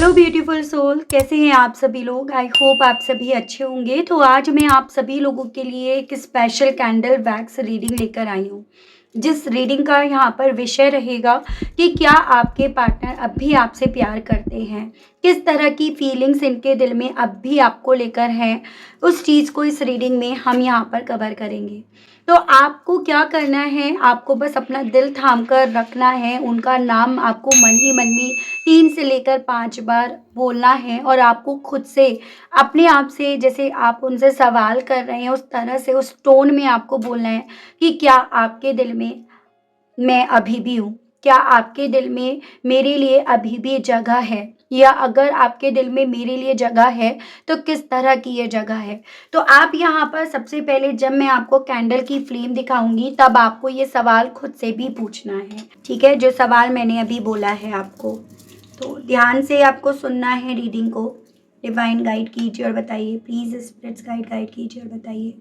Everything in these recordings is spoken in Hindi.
हेलो ब्यूटीफुल सोल, कैसे हैं आप सभी लोग। आई होप आप सभी अच्छे होंगे। तो आज मैं आप सभी लोगों के लिए एक स्पेशल कैंडल वैक्स रीडिंग लेकर आई हूँ, जिस रीडिंग का यहाँ पर विषय रहेगा कि क्या आपके पार्टनर अब भी आपसे प्यार करते हैं, किस तरह की फीलिंग्स इनके दिल में अब भी आपको लेकर हैं, उस चीज़ को इस रीडिंग में हम यहाँ पर कवर करेंगे। तो आपको क्या करना है, आपको बस अपना दिल थाम कर रखना है। उनका नाम आपको मन ही मन में 3 से लेकर 5 बार बोलना है और आपको खुद से, अपने आप से, जैसे आप उनसे सवाल कर रहे हैं उस तरह से, उस टोन में आपको बोलना है कि क्या आपके दिल में मैं अभी भी हूँ? क्या आपके दिल में मेरे लिए अभी भी जगह है? या अगर आपके दिल में मेरे लिए जगह है, तो किस तरह की ये जगह है? तो आप यहाँ पर सबसे पहले, जब मैं आपको कैंडल की फ्लेम दिखाऊँगी, तब आपको ये सवाल खुद से भी पूछना है, ठीक है? जो सवाल मैंने अभी बोला है आपको। तो ध्यान से आपको सुनना है रीडिंग को। डिवाइन गाइड कीजिए और बताइए, प्लीज़ स्पिरिट्स गाइड कीजिए और बताइए।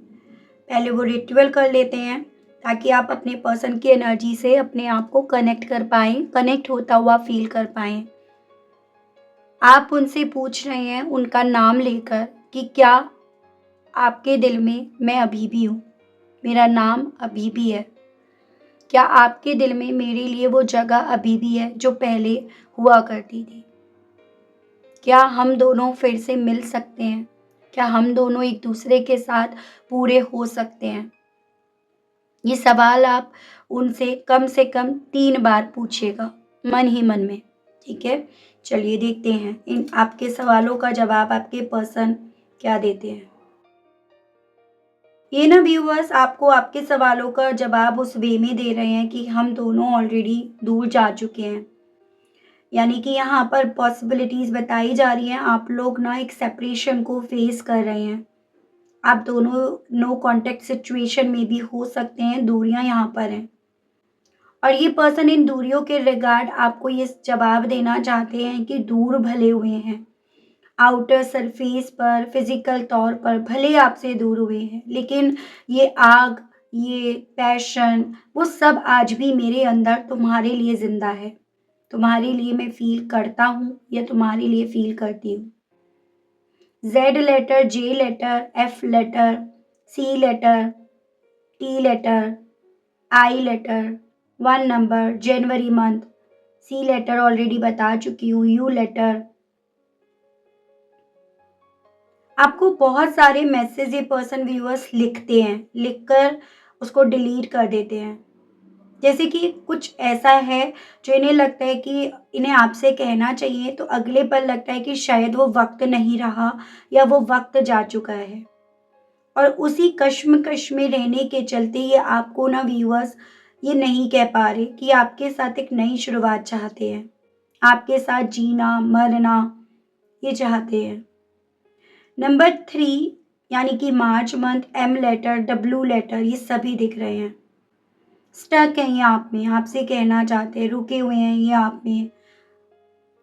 पहले वो रिचुअल कर लेते हैं ताकि आप अपने पर्सन की एनर्जी से अपने आप को कनेक्ट कर पाएँ, कनेक्ट होता हुआ फ़ील कर पाएँ। आप उनसे पूछ रहे हैं उनका नाम लेकर कि क्या आपके दिल में मैं अभी भी हूँ? मेरा नाम अभी भी है? क्या आपके दिल में मेरे लिए वो जगह अभी भी है जो पहले हुआ करती थी? क्या हम दोनों फिर से मिल सकते हैं? क्या हम दोनों एक दूसरे के साथ पूरे हो सकते हैं? ये सवाल आप उनसे कम से कम 3 बार पूछिएगा, मन ही मन में, ठीक है? चलिए देखते हैं इन आपके सवालों का जवाब आपके पर्सन क्या देते हैं। ये ना व्यूअर्स आपको आपके सवालों का जवाब उस वे में दे रहे हैं कि हम दोनों ऑलरेडी दूर जा चुके हैं। यानी कि यहाँ पर पॉसिबिलिटीज़ बताई जा रही हैं, आप लोग ना एक सेपरेशन को फेस कर रहे हैं। आप दोनों नो कॉन्टैक्ट सिचुएशन में भी हो सकते हैं, दूरियां यहाँ पर हैं। और ये पर्सन इन दूरियों के रिगार्ड आपको ये जवाब देना चाहते हैं कि दूर भले हुए हैं, आउटर सरफेस पर, फिजिकल तौर पर भले आपसे दूर हुए हैं, लेकिन ये आग, ये पैशन, वो सब आज भी मेरे अंदर तुम्हारे लिए जिंदा है। तुम्हारे लिए मैं फील करता हूँ या तुम्हारे लिए फील करती हूँ। जेड लेटर, जे लेटर, एफ लेटर, सी लेटर, टी लेटर, आई लेटर, 1 नंबर, जनवरी मंथ, सी लेटर ऑलरेडी बता चुकी हूँ, यू लेटर। आपको बहुत सारे मैसेज ये पर्सन व्यूअर्स लिखते हैं, लिखकर उसको डिलीट कर देते हैं। जैसे कि कुछ ऐसा है जो इन्हें लगता है कि इन्हें आपसे कहना चाहिए, तो अगले पल लगता है कि शायद वो वक्त नहीं रहा या वो वक्त जा चुका है। और उसी कश्मकश में रहने के चलते ये आपको ना व्यूअर्स ये नहीं कह पा रहे कि आपके साथ एक नई शुरुआत चाहते हैं, आपके साथ जीना मरना ये चाहते हैं। नंबर 3 यानी कि March month, M letter, W letter, ये सभी दिख रहे हैं। स्टक हैं ये आप में, आपसे कहना चाहते हैं, रुके हुए हैं ये आप में।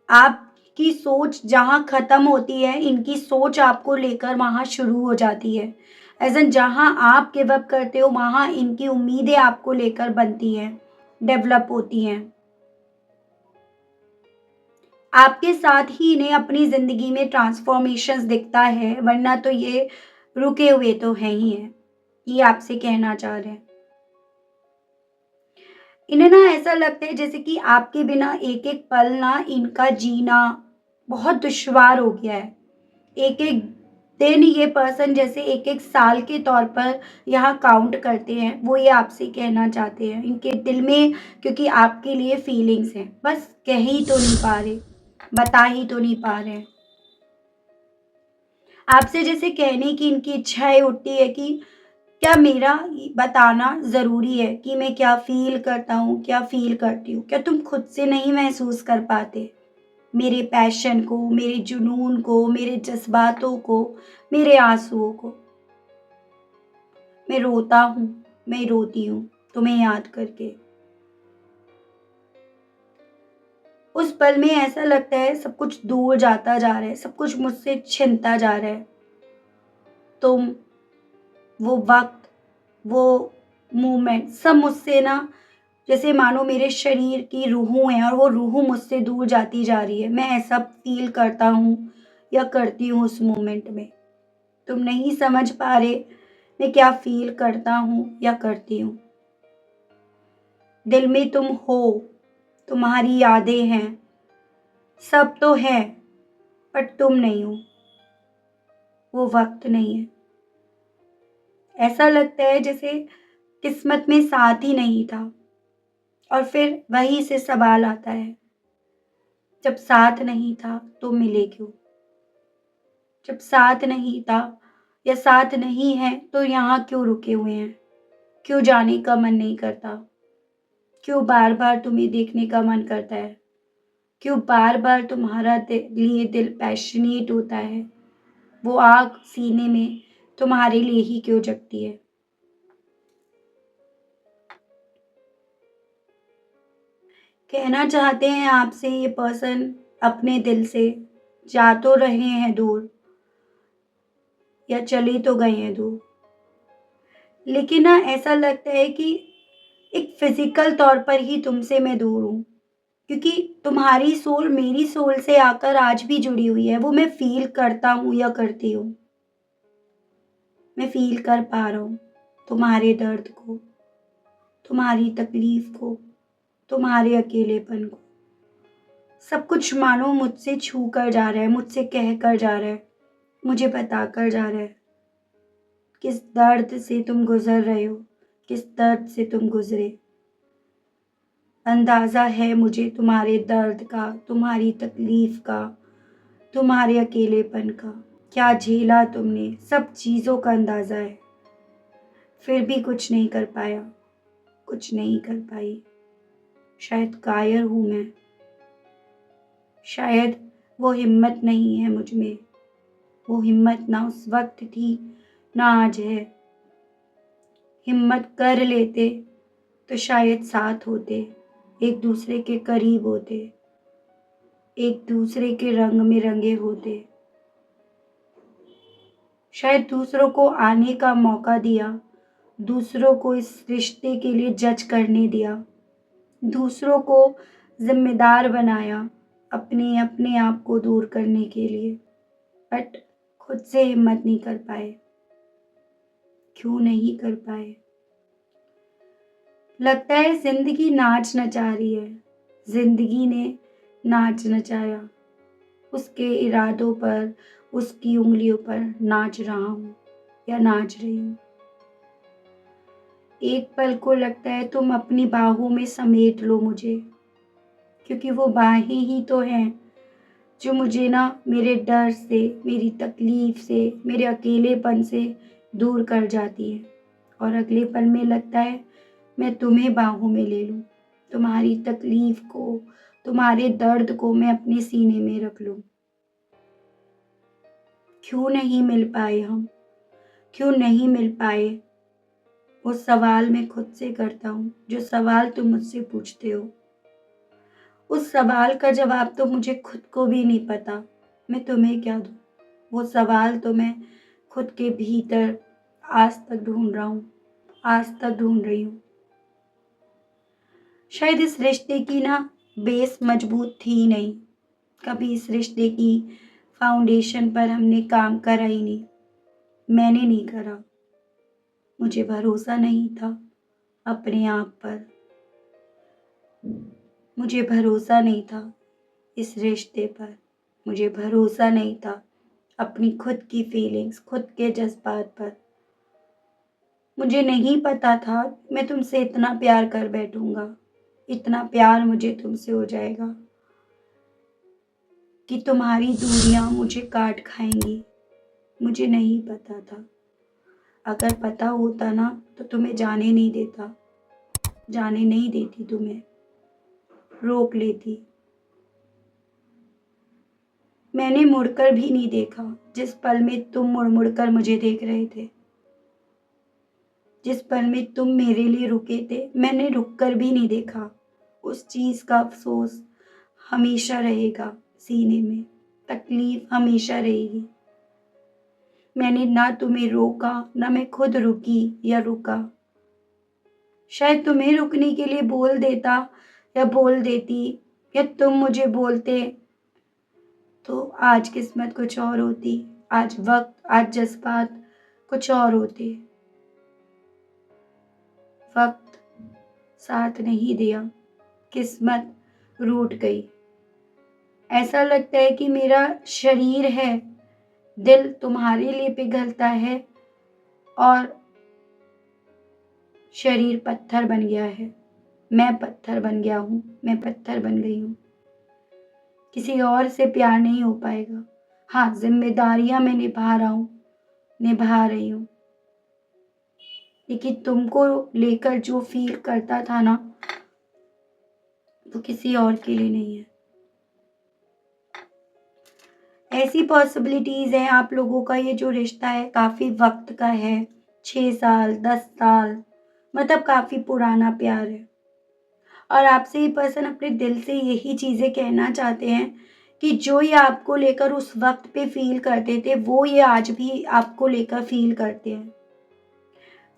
आपकी सोच जहाँ खत्म होती है, इनकी सोच आपको लेकर वहाँ शुरू हो जाती है। एज़ एन जहाँ आप गिव अप करते हो, वहाँ इनकी उम्मीदें आपको लेकर बनती हैं, डेवलप होती हैं। आपके साथ ही इन्हें अपनी ज़िंदगी में ट्रांसफॉर्मेशंस दिखता है, वरना तो ये रुके हुए तो हैं ही हैं। ये आपसे कहना चाह रहे हैं। इन्हें ना ऐसा लगता है जैसे कि आपके बिना एक-एक पल ना इनका जीना बहुत दुश्वार हो गया है। एक-एक दिन ये पर्सन जैसे एक-एक साल के तौर पर यहाँ काउंट करते हैं, वो ये आपसे कहना चाहते हैं। इनके दिल में क्योंकि आपके लिए फीलिंग्स हैं, बस कह ही तो नहीं पा रहे, बता ही तो नहीं पा रहे हैं। आपसे जैसे कहने की इनकी इच्छाएँ उठती है कि क्या मेरा बताना ज़रूरी है कि मैं क्या फ़ील करता हूँ, क्या फ़ील करती हूँ? क्या तुम खुद से नहीं महसूस कर पाते? मेरे पैशन को, मेरे जुनून को, मेरे जज़्बातों को, मेरे आँसुओं को। मैं रोता हूँ, मैं रोती हूँ, तुम्हें याद करके। उस पल में ऐसा लगता है सब कुछ दूर जाता जा रहा है, सब कुछ मुझसे छिनता जा रहा है। तुम, वो वक़्त, वो मोमेंट सब मुझसे ना जैसे मानो मेरे शरीर की रूह है और वो रूह मुझसे दूर जाती जा रही है। मैं ऐसा फ़ील करता हूँ या करती हूँ उस मोमेंट में। तुम नहीं समझ पा रहे मैं क्या फ़ील करता हूँ या करती हूँ। दिल में तुम हो, तुम्हारी यादें हैं, सब तो है, पर तुम नहीं हो, वो वक़्त नहीं है। ऐसा लगता है जैसे किस्मत में साथ ही नहीं था और फिर वहीं से सवाल आता है, जब साथ नहीं था तो मिले क्यों? जब साथ नहीं था या साथ नहीं है तो यहाँ क्यों रुके हुए हैं? क्यों जाने का मन नहीं करता? क्यों बार-बार तुम्हें देखने का मन करता है? क्यों बार-बार तुम्हारा लिए दिल पैशनेट होता है? वो आग सीने में तुम्हारे लिए ही क्यों जगती है? कहना चाहते हैं आपसे ये पर्सन अपने दिल से, जा तो रहे हैं दूर या चले तो गए हैं दूर। लेकिन ना ऐसा लगता है कि एक फिज़िकल तौर पर ही तुमसे मैं दूर हूँ, क्योंकि तुम्हारी सोल मेरी सोल से आकर आज भी जुड़ी हुई है, वो मैं फ़ील करता हूँ या करती हूँ। मैं फ़ील कर पा रहा हूँ तुम्हारे दर्द को, तुम्हारी तकलीफ़ को, तुम्हारे अकेलेपन को। सब कुछ मानो मुझसे छू कर जा रहा है, मुझसे कह कर जा रहा है, मुझे बता कर जा रहा है, किस दर्द से तुम गुज़र रहे हो, किस दर्द से तुम गुज़रे। अंदाज़ा है मुझे तुम्हारे दर्द का, तुम्हारी तकलीफ़ का, तुम्हारे अकेलेपन का। क्या झेला तुमने, सब चीज़ों का अंदाज़ा है। फिर भी कुछ नहीं कर पाया, कुछ नहीं कर पाई। शायद कायर हूँ मैं, शायद वो हिम्मत नहीं है मुझ में। वो हिम्मत ना उस वक़्त थी, ना आज है। हिम्मत कर लेते तो शायद साथ होते, एक दूसरे के करीब होते, एक दूसरे के रंग में रंगे होते। शायद दूसरों को आने का मौका दिया, दूसरों को इस रिश्ते के लिए जज करने दिया, दूसरों को ज़िम्मेदार बनाया अपने अपने आप को दूर करने के लिए, बट खुद से हिम्मत नहीं कर पाए। क्यों नहीं कर पाए? लगता है ज़िंदगी नाच नचा रही है। ज़िंदगी ने नाच नचाया। उसके इरादों पर, उसकी उँगलियों पर नाच रहा हूँ या नाच रही हूँ। एक पल को लगता है तुम अपनी बाहों में समेट लो मुझे, क्योंकि वो बाहें ही तो हैं जो मुझे ना मेरे डर से, मेरी तकलीफ़ से, मेरे अकेलेपन से दूर कर जाती है। और अगले पल में लगता है मैं तुम्हें बाहों में ले लूँ, तुम्हारी तकलीफ़ को, तुम्हारे दर्द को मैं अपने सीने में रख लूँ। क्यों नहीं मिल पाए हम? क्यों नहीं मिल पाए? वो सवाल मैं खुद से करता हूँ, जो सवाल तुम मुझसे पूछते हो। उस सवाल का जवाब तो मुझे खुद को भी नहीं पता, मैं तुम्हें क्या दूँ? वो सवाल तो मैं खुद के भीतर आज तक ढूँढ रहा हूँ, आज तक ढूँढ रही हूँ। शायद इस रिश्ते की ना बेस मजबूत थी ही नहीं। कभी इस रिश्ते की फाउंडेशन पर हमने काम करा ही नहीं। मैंने नहीं करा। मुझे भरोसा नहीं था अपने आप पर। मुझे भरोसा नहीं था इस रिश्ते पर। मुझे भरोसा नहीं था अपनी खुद की फीलिंग्स, खुद के जज़्बात पर। मुझे नहीं पता था मैं तुमसे इतना प्यार कर बैठूँगा, इतना प्यार मुझे तुमसे हो जाएगा कि तुम्हारी दूरियां मुझे काट खाएंगी। मुझे नहीं पता था। अगर पता होता ना तो तुम्हें जाने नहीं देता, जाने नहीं देती तुम्हें, रोक लेती। मैंने मुड़कर भी नहीं देखा जिस पल में तुम मुड़ मुड़ कर मुझे देख रहे थे। जिस पल में तुम मेरे लिए रुके थे, मैंने रुक कर भी नहीं देखा। उस चीज़ का अफ़सोस हमेशा रहेगा सीने में, तकलीफ़ हमेशा रहेगी। मैंने ना तुम्हें रोका, ना मैं खुद रुकी या रुका। शायद तुम्हें रुकने के लिए बोल देता या बोल देती, या तुम मुझे बोलते, तो आज किस्मत कुछ और होती, आज वक्त, आज जज्बात कुछ और होते। वक्त साथ नहीं दिया, किस्मत रूठ गई। ऐसा लगता है कि मेरा शरीर है, दिल तुम्हारे लिए पिघलता है और शरीर पत्थर बन गया है। मैं पत्थर बन गया हूँ, मैं पत्थर बन गई हूँ। किसी और से प्यार नहीं हो पाएगा। हाँ, जिम्मेदारियां मैं निभा रहा हूँ, निभा रही हूँ, लेकिन तुमको लेकर जो फील करता था ना, वो किसी और के लिए नहीं है। ऐसी पॉसिबिलिटीज है आप लोगों का ये जो रिश्ता है काफी वक्त का है, 6 साल 10 साल, मतलब काफी पुराना प्यार है। और आपसे ये पर्सन अपने दिल से यही चीजें कहना चाहते हैं कि जो ये आपको लेकर उस वक्त पे फील करते थे, वो ये आज भी आपको लेकर फील करते हैं।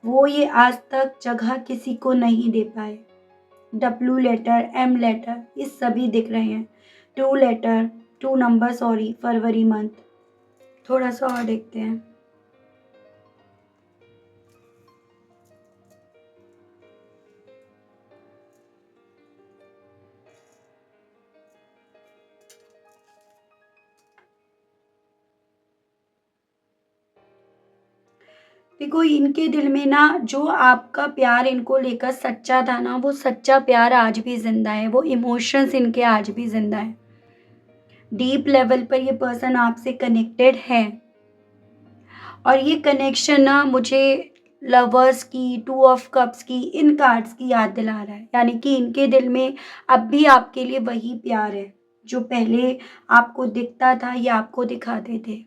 वो ये आज तक जगह किसी को नहीं दे पाए। W लेटर, M लेटर, ये सभी दिख रहे हैं। 2 लेटर, 2 नंबर, सॉरी, फरवरी मंथ। थोड़ा सा और देखते हैं। देखो, इनके दिल में ना जो आपका प्यार इनको लेकर सच्चा था ना, वो सच्चा प्यार आज भी जिंदा है। वो इमोशंस इनके आज भी जिंदा है। डीप लेवल पर ये पर्सन आपसे कनेक्टेड है, और ये कनेक्शन ना मुझे लवर्स की, 2 ऑफ कप्स की, इन कार्ड्स की याद दिला रहा है। यानी कि इनके दिल में अब भी आपके लिए वही प्यार है जो पहले आपको दिखता था या आपको दिखाते थे।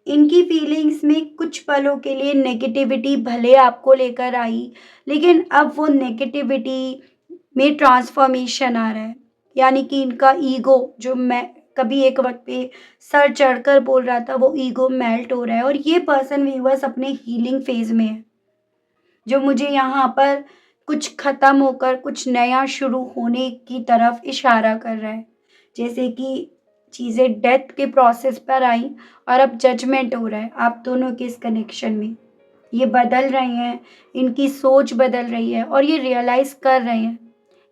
इनकी फीलिंग्स में कुछ पलों के लिए नेगेटिविटी भले आपको लेकर आई, लेकिन अब वो नेगेटिविटी में ट्रांसफॉर्मेशन आ रहा है। यानी कि इनका ईगो, जो मैं कभी एक वक्त पे सर चढ़कर बोल रहा था, वो ईगो मेल्ट हो रहा है। और ये पर्सन व्यूअर्स अपने हीलिंग फेज में है, जो मुझे यहाँ पर कुछ खत्म होकर कुछ नया शुरू होने की तरफ इशारा कर रहा है। जैसे कि चीज़ें डेथ के प्रोसेस पर आई और अब जजमेंट हो रहा है आप दोनों के इस कनेक्शन में। ये बदल रहे हैं, इनकी सोच बदल रही है, और ये रियलाइज कर रहे हैं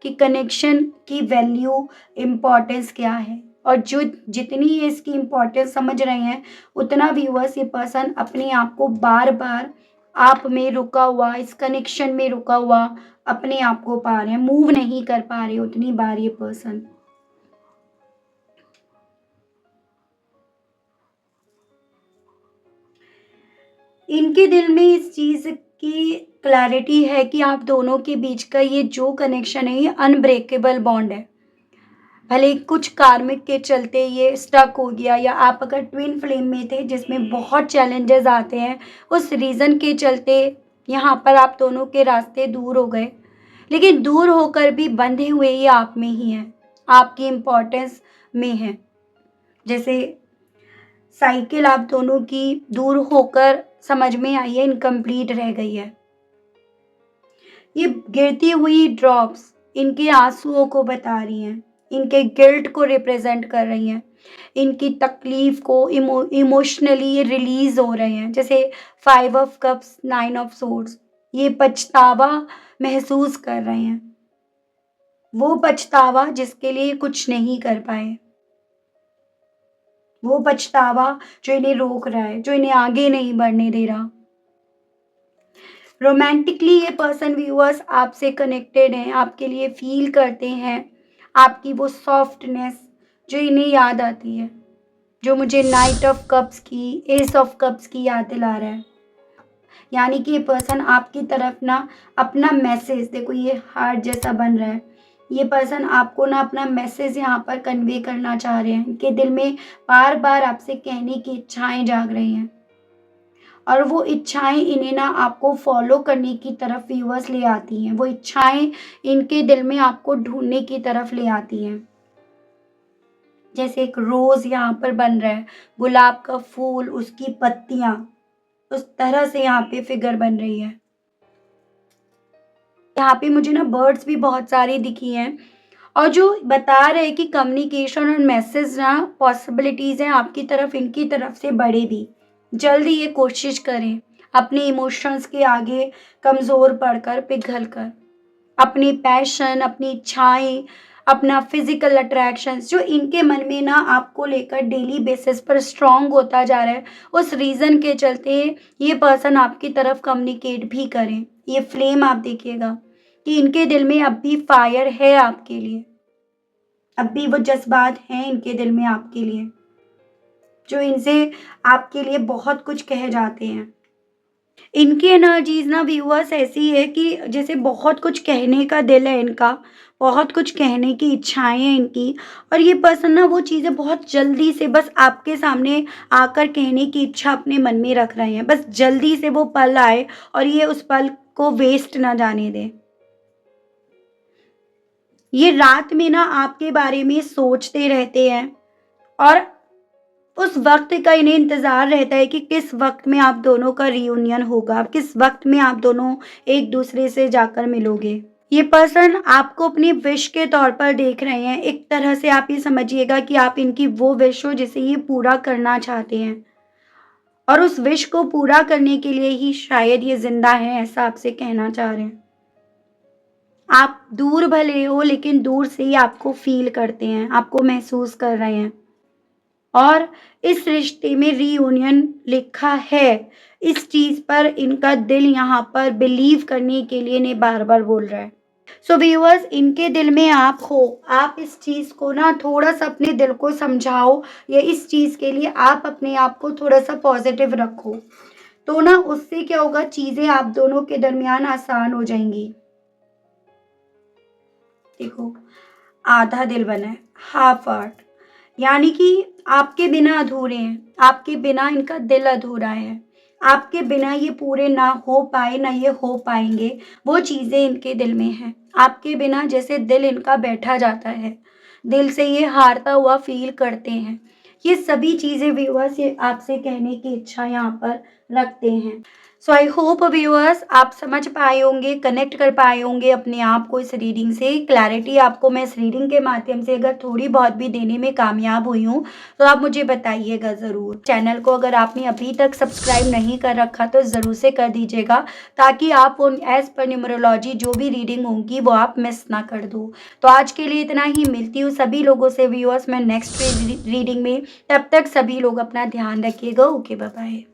कि कनेक्शन की वैल्यू, इम्पोर्टेंस क्या है। और जो जितनी ये इसकी इम्पोर्टेंस समझ रहे हैं, उतना व्यूअर्स ये पर्सन अपने आप को बार बार आप में रुका हुआ, इस कनेक्शन में रुका हुआ अपने आप को पा रहे हैं, मूव नहीं कर पा रहे उतनी बार ये पर्सन। इनके दिल में इस चीज़ की क्लैरिटी है कि आप दोनों के बीच का ये जो कनेक्शन है, ये अनब्रेकेबल बॉन्ड है। भले ही कुछ कार्मिक के चलते ये स्टक हो गया, या आप अगर ट्विन फ्लेम में थे जिसमें बहुत चैलेंजेस आते हैं, उस रीज़न के चलते यहाँ पर आप दोनों के रास्ते दूर हो गए, लेकिन दूर होकर भी बंधे हुए ये आप में ही हैं, आपकी इम्पोर्टेंस में है। जैसे साइकिल आप दोनों की दूर होकर समझ में आई है, इनकम्प्लीट रह गई है। ये गिरती हुई ड्रॉप्स इनके आंसुओं को बता रही हैं, इनके गिल्ट को रिप्रेजेंट कर रही हैं, इनकी तकलीफ को इमोशनली ये रिलीज हो रहे हैं। जैसे 5 ऑफ कप्स, 9 ऑफ सोर्ड्स, ये पछतावा महसूस कर रहे हैं, वो पछतावा जिसके लिए कुछ नहीं कर पाए, वो पछतावा जो इन्हें रोक रहा है, जो इन्हें आगे नहीं बढ़ने दे रहा। रोमांटिकली ये पर्सन व्यूअर्स आपसे कनेक्टेड हैं, आपके लिए फील करते हैं, आपकी वो सॉफ्टनेस जो इन्हें याद आती है, जो मुझे नाइट ऑफ कप्स की, एस ऑफ कप्स की याद दिला रहा है। यानी कि ये पर्सन आपकी तरफ ना अपना मैसेज, देखो ये हार्ट जैसा बन रहा है, ये पर्सन आपको ना अपना मैसेज यहाँ पर कन्वे करना चाह रहे हैं। इनके दिल में बार बार आपसे कहने की इच्छाएं जाग रही हैं, और वो इच्छाएं इन्हें ना आपको फॉलो करने की तरफ व्यूअर्स ले आती हैं। वो इच्छाएं इनके दिल में आपको ढूंढने की तरफ ले आती हैं। जैसे एक रोज यहाँ पर बन रहा है, गुलाब का फूल, उसकी पत्तियां, उस तरह से यहाँ पे फिगर बन रही है। यहाँ पे मुझे ना बर्ड्स भी बहुत सारी दिखी हैं और जो बता रहे हैं कि कम्युनिकेशन और मैसेज ना पॉसिबिलिटीज़ हैं आपकी तरफ, इनकी तरफ से बढ़े भी। जल्दी ये कोशिश करें, अपने इमोशंस के आगे कमज़ोर पड़कर, पिघल कर। अपनी पैशन, अपनी इच्छाएँ, अपना फ़िज़िकल अट्रैक्शंस जो इनके मन में ना आपको लेकर डेली बेसिस पर स्ट्रॉन्ग होता जा रहा है, उस रीज़न के चलते ये पर्सन आपकी तरफ कम्युनिकेट भी करें। ये फ्लेम आप देखिएगा कि इनके दिल में अब भी फायर है आपके लिए, अब भी वो जज़्बात हैं इनके दिल में आपके लिए, जो इनसे आपके लिए बहुत कुछ कह जाते हैं। इनकी एनर्जीज़ ना व्यूअर्स ऐसी है कि जैसे बहुत कुछ कहने का दिल है इनका, बहुत कुछ कहने की इच्छाएँ हैं इनकी और ये पर्सन ना वो चीज़ें बहुत जल्दी से बस आपके सामने आकर कहने की इच्छा अपने मन में रख रहे हैं। बस जल्दी से वो पल आए और ये उस पल को वेस्ट ना जाने दें। ये रात में ना आपके बारे में सोचते रहते हैं और उस वक़्त का इन्हें इंतज़ार रहता है कि किस वक़्त में आप दोनों का रियूनियन होगा, किस वक़्त में आप दोनों एक-दूसरे से जाकर मिलोगे। ये पर्सन आपको अपनी विश के तौर पर देख रहे हैं। एक तरह से आप ये समझिएगा कि आप इनकी वो विश हो जिसे ये पूरा करना चाहते हैं और उस विश को पूरा करने के लिए ही शायद ये ज़िंदा हैं, ऐसा आपसे कहना चाह रहे हैं। आप दूर भले हो लेकिन दूर से ही आपको फ़ील करते हैं, आपको महसूस कर रहे हैं। और इस रिश्ते में रीयूनियन लिखा है। इस चीज़ पर इनका दिल यहाँ पर बिलीव करने के लिए इन्हें बार-बार बोल रहा है। सो व्यूअर्स इनके दिल में आप हो। आप इस चीज़ को ना थोड़ा-सा अपने दिल को समझाओ या इस चीज़ के लिए आप अपने आप को थोड़ा-सा पॉज़िटिव रखो। तो ना उससे क्या होगा चीज़ें आप दोनों के दरमियान आसान हो जाएँगी। देखो, आधा दिल बना है, हाफ हार्ट यानी कि आपके बिना अधूरे हैं, आपके बिना इनका दिल अधूरा है। आपके बिना ये पूरे ना हो पाए, ना ये हो पाएँगे, वो चीज़ें इनके दिल में हैं। आपके बिना जैसे दिल इनका बैठा जाता है, दिल से ये हारता हुआ फ़ील करते हैं। ये सभी चीज़ें व्यूअर्स ये आपसे कहने की इच्छा यहाँ पर रखते हैं। सो आई होप व्यूअर्स आप समझ पाए होंगे, कनेक्ट कर पाए होंगे अपने आप को इस रीडिंग से। क्लैरिटी आपको मैं इस रीडिंग के माध्यम से अगर थोड़ी बहुत भी देने में कामयाब हुई हूँ, तो आप मुझे बताइएगा ज़रूर। चैनल को अगर आपने अभी तक सब्सक्राइब नहीं कर रखा तो ज़रूर से कर दीजिएगा, ताकि आप उन एज़ पर न्यूमरोलॉजी जो भी रीडिंग होंगी वो आप मिस ना कर दो। तो आज के लिए इतना ही, मिलती हूँ सभी लोगों से व्यूअर्स मैं नेक्स्ट रीडिंग में। तब तक सभी लोग अपना ध्यान रखिएगा। Okay, bye bye.